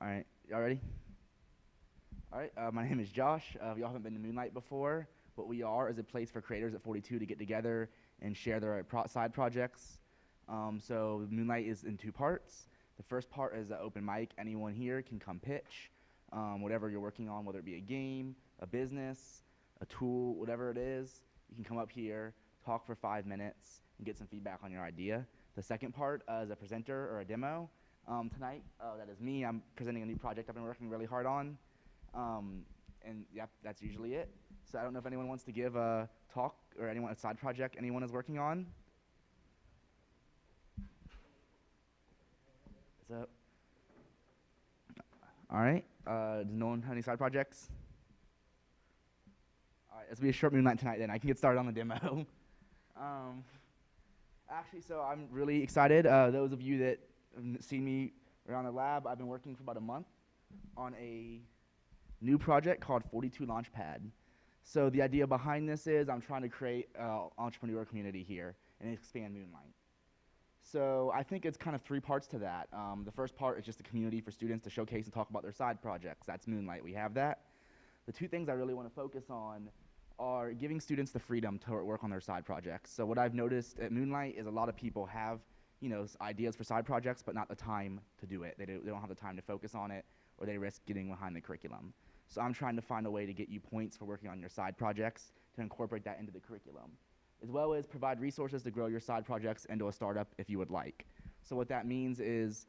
All right, y'all ready? All right, my name is Josh. Y'all haven't been to Moonlight before. What we are is a place for creators at 42 to get together and share their side projects. So Moonlight is in two parts. The first part is an open mic. Anyone here can come pitch whatever you're working on, whether it be a game, a business, a tool, whatever it is. You can come up here, talk for 5 minutes, and get some feedback on your idea. The second part is a presenter or a demo. Tonight, that is me. I'm presenting a new project I've been working really hard on. And yep, that's usually it. So I don't know if anyone wants to give a talk or anyone a side project anyone is working on. So, all right. Does no one have any side projects? All right, this will be a short Moonlight tonight. Then I can get started on the demo. Actually, so I'm really excited. Those of you that have seen me around the lab, I've been working for about a month on a new project called 42 Launchpad. So the idea behind this is I'm trying to create an entrepreneur community here and expand Moonlight. So I think it's kind of three parts to that. The first part is just a community for students to showcase and talk about their side projects. That's Moonlight. We have that. The two things I really want to focus on are giving students the freedom to work on their side projects. So what I've noticed at Moonlight is a lot of people have, ideas for side projects, but not the time to do it. They don't have the time to focus on it, or they risk getting behind the curriculum. So I'm trying to find a way to get you points for working on your side projects to incorporate that into the curriculum, as well as provide resources to grow your side projects into a startup if you would like. So what that means is,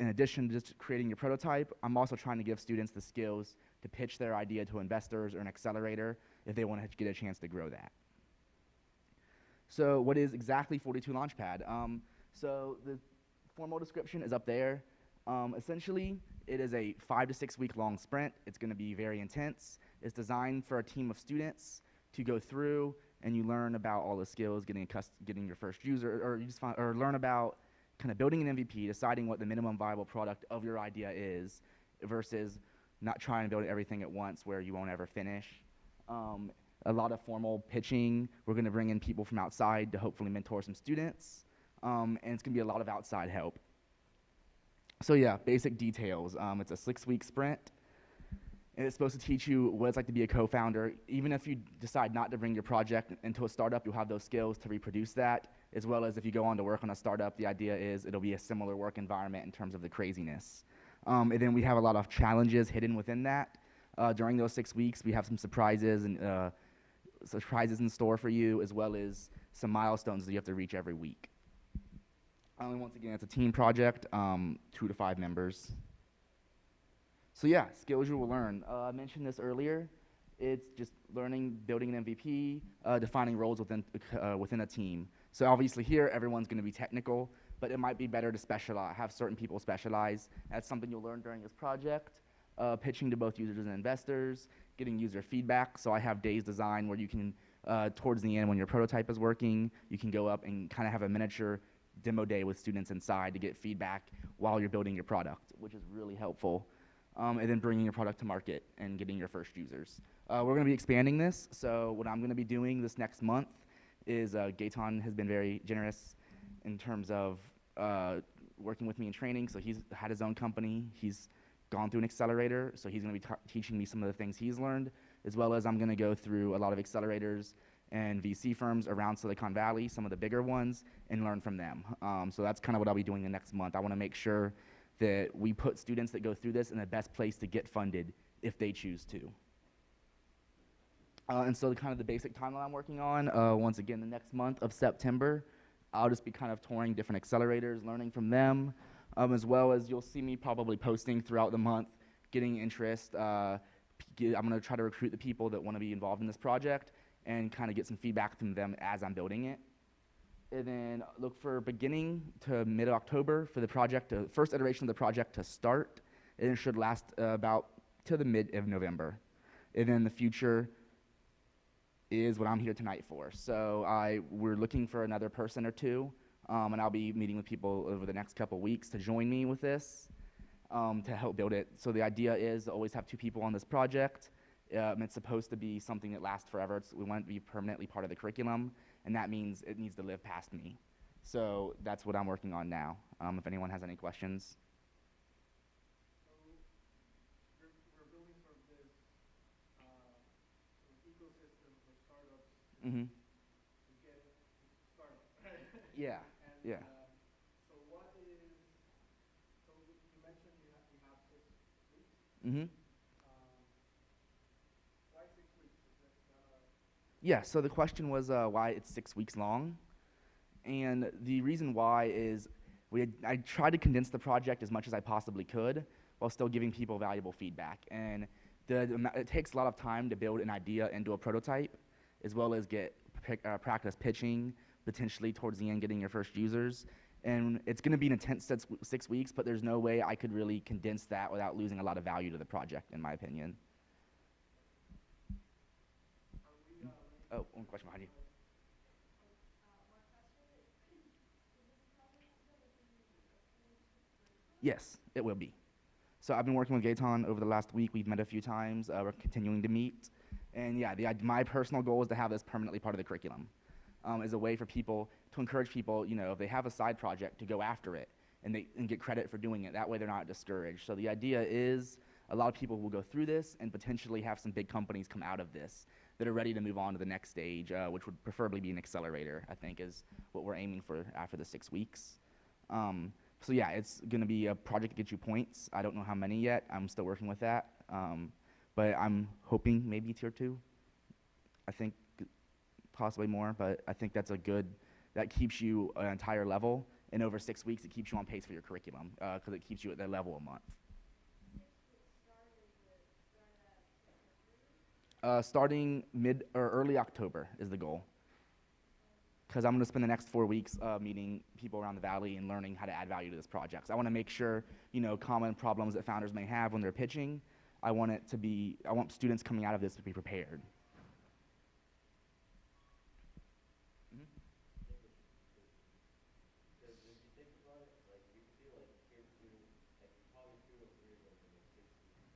in addition to just creating your prototype, I'm also trying to give students the skills to pitch their idea to investors or an accelerator if they want to get a chance to grow that. So what is exactly 42 Launchpad? So the formal description is up there. Essentially, it is a 5 to 6 week long sprint. It's going to be very intense. It's designed for a team of students to go through and you learn about all the skills, getting your first user, or learn about kind of building an MVP, deciding what the minimum viable product of your idea is, versus not trying to build everything at once where you won't ever finish. A lot of formal pitching. We're going to bring in people from outside to hopefully mentor some students. And it's going to be a lot of outside help. So yeah, basic details. It's a 6-week sprint. And it's supposed to teach you what it's like to be a co-founder. Even if you decide not to bring your project into a startup, you'll have those skills to reproduce that, as well as if you go on to work on a startup, the idea is it'll be a similar work environment in terms of the craziness. And then we have a lot of challenges hidden within that. During those 6 weeks, we have some surprises in store for you, as well as some milestones that you have to reach every week. And once again, it's a team project, 2 to 5 members. So yeah, skills you will learn. I mentioned this earlier. It's just learning, building an MVP, defining roles within a team. So obviously here, everyone's going to be technical, but it might be better to have certain people specialize. That's something you'll learn during this project. Pitching to both users and investors, getting user feedback. So I have days design where you can, towards the end when your prototype is working, you can go up and kind of have a miniature demo day with students inside to get feedback while you're building your product, which is really helpful. And then bringing your product to market and getting your first users. We're going to be expanding this, so what I'm going to be doing this next month is Gaetan has been very generous in terms of working with me in training. So he's had his own company. He's gone through an accelerator, so he's going to be teaching me some of the things he's learned, as well as I'm going to go through a lot of accelerators and VC firms around Silicon Valley, some of the bigger ones, and learn from them. So that's kind of what I'll be doing the next month. I want to make sure that we put students that go through this in the best place to get funded if they choose to. And so kind of the basic timeline I'm working on, once again, the next month of September, I'll just be kind of touring different accelerators, learning from them, as well as you'll see me probably posting throughout the month, getting interest. I'm going to try to recruit the people that want to be involved in this project and kind of get some feedback from them as I'm building it. And then look for beginning to mid-October for the project, first iteration of the project to start, and it should last about to the mid of November. And then the future is what I'm here tonight for. So we're looking for another person or two, and I'll be meeting with people over the next couple weeks to join me with this, to help build it. So the idea is to always have 2 people on this project. It's supposed to be something that lasts forever. We want it to be permanently part of the curriculum, and that means it needs to live past me. So that's what I'm working on now. If anyone has any questions. Mm-hmm. to get it started. Yeah. And Yeah. so what is, so you mentioned you have 6 weeks. Mm-hmm. Um, why 6 weeks? Is that a, Yeah. So the question was why it's 6 weeks long, and the reason why is I tried to condense the project as much as I possibly could while still giving people valuable feedback. And it takes a lot of time to build an idea into a prototype, as well as get practice pitching, potentially towards the end getting your first users. And it's going to be an intense 6 weeks, but there's no way I could really condense that without losing a lot of value to the project, in my opinion. are we ready Oh, for one question behind you. Yes, it will be. So I've been working with Gaetan over the last week. We've met a few times. We're continuing to meet. And yeah, my personal goal is to have this permanently part of the curriculum, as a way for people to encourage people, if they have a side project, to go after it and get credit for doing it. That way they're not discouraged. So the idea is a lot of people will go through this and potentially have some big companies come out of this that are ready to move on to the next stage, which would preferably be an accelerator, I think, is what we're aiming for after the 6 weeks. So yeah, it's going to be a project to get you points. I don't know how many yet. I'm still working with that. But I'm hoping maybe tier 2. I think possibly more, but I think that keeps you an entire level. And over 6 weeks, it keeps you on pace for your curriculum because it keeps you at that level a month. Starting mid or early October is the goal. Because I'm going to spend the next 4 weeks meeting people around the valley and learning how to add value to this project. So I want to make sure, common problems that founders may have when they're pitching, I want students coming out of this to be prepared.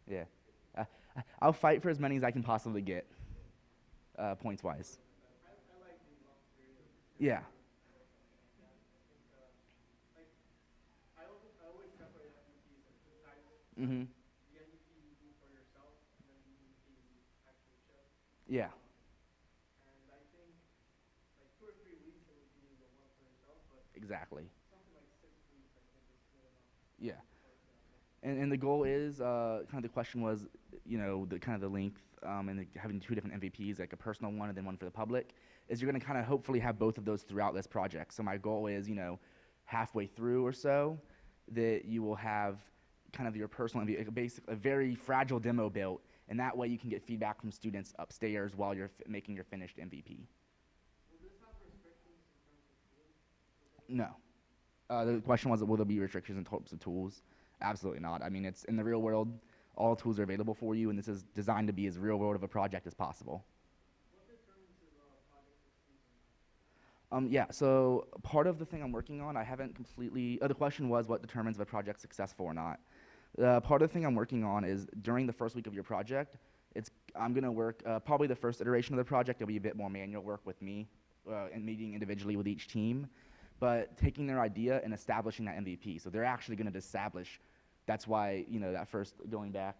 Yeah. Uh, I'll fight for as many as I can possibly get, points-wise. I like the long period of Yeah. and I think like I always separate MVPs in two types. Mm-hmm. The MVP you do for yourself, and then the MVP you actually ship. Yeah. And I think like 2 or 3 weeks it would be the one for yourself, but Exactly. something like 6 weeks I think is good enough Yeah. for And the goal is, kind of the question was, the kind of the length, and having two different MVPs, like a personal one and then one for the public, is you're going to kind of hopefully have both of those throughout this project. So my goal is, halfway through or so, that you will have kind of your personal MVP, a very fragile demo built, and that way you can get feedback from students upstairs while you're making your finished MVP. Will this have restrictions in terms of tools? No. The question was, will there be restrictions in types of tools? Absolutely not. I mean, it's in the real world, all tools are available for you, and this is designed to be as real world of a project as possible. What determines if a project succeeds or not? Yeah, so part of the thing I'm working on, I haven't completely, the question was what determines if a project's successful or not. Part of the thing I'm working on is during the first week of your project, I'm gonna work, probably the first iteration of the project, it'll be a bit more manual work with me, and meeting individually with each team, but taking their idea and establishing that MVP. So they're actually gonna establish, that's why, that first, going back,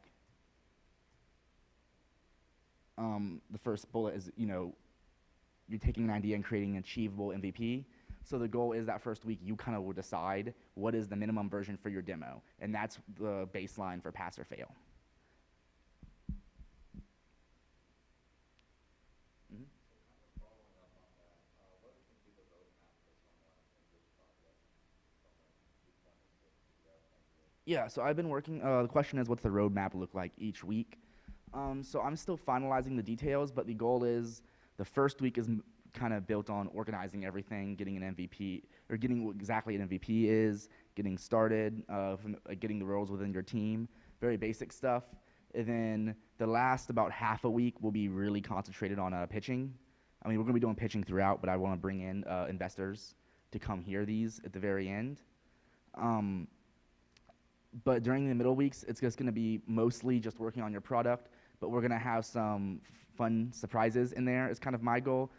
the first bullet is, you're taking an idea and creating an achievable MVP. So the goal is that first week you kind of will decide what is the minimum version for your demo, and that's the baseline for pass or fail. Mhm. Yeah, so I've been working, the question is what's the roadmap look like each week? So I'm still finalizing the details, but the goal is the first week is kind of built on organizing everything, getting an MVP, or getting what exactly an MVP is, getting started, getting the roles within your team, very basic stuff. And then the last about half a week will be really concentrated on pitching. I mean, we're going to be doing pitching throughout, but I want to bring in investors to come hear these at the very end. But during the middle weeks, it's just going to be mostly just working on your product, but we're going to have some fun surprises in there. It's kind of my goal,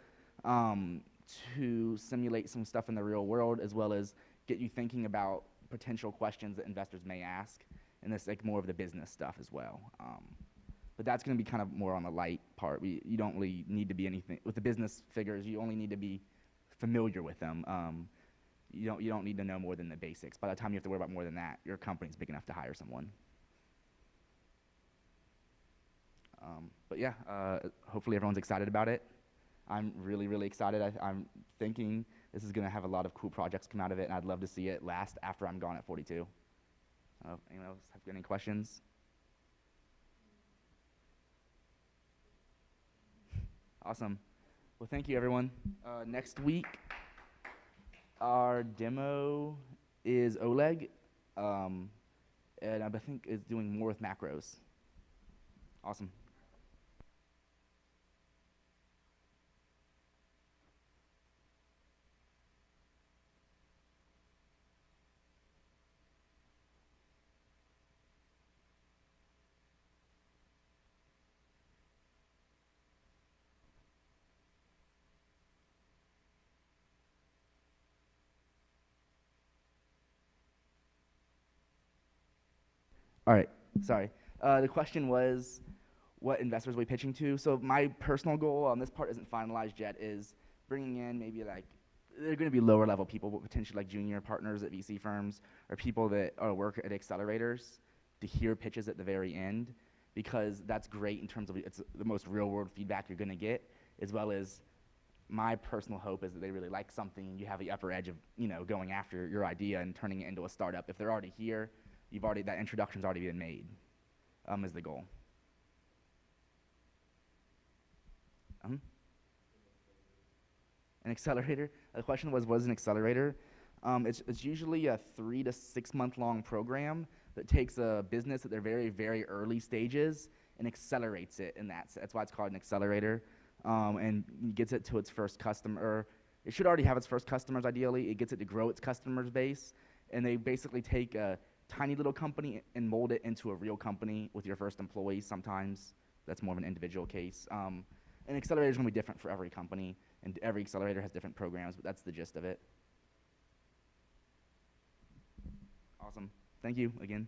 to simulate some stuff in the real world, as well as get you thinking about potential questions that investors may ask, and this like more of the business stuff as well. But that's going to be kind of more on the light part. You don't really need to be anything with the business figures. You only need to be familiar with them. You don't need to know more than the basics. By the time you have to worry about more than that, your company's big enough to hire someone. But yeah, hopefully everyone's excited about it. I'm really, really excited. I'm thinking this is going to have a lot of cool projects come out of it, and I'd love to see it last after I'm gone at 42. Anyone else have any questions? Awesome. Well, thank you, everyone. Next week, our demo is Oleg, and I think is doing more with macros. Awesome. All right, sorry. The question was, what investors are we pitching to? So my personal goal on this part isn't finalized yet, is bringing in maybe like, they're going to be lower level people, but potentially like junior partners at VC firms or people that work at accelerators to hear pitches at the very end, because that's great in terms of it's the most real world feedback you're going to get, as well as my personal hope is that they really like something and you have the upper edge of going after your idea and turning it into a startup. If they're already here, that introduction's already been made, is the goal. An accelerator? The question was, what is an accelerator? It's usually a 3 to 6 month long program that takes a business at their very, very early stages and accelerates it in that. That's why it's called an accelerator. And gets it to its first customer. It should already have its first customers, ideally. It gets it to grow its customers base. And they basically take a tiny little company and mold it into a real company with your first employees sometimes. That's more of an individual case. And accelerators are going to be different for every company, and every accelerator has different programs, but that's the gist of it. Awesome. Thank you again.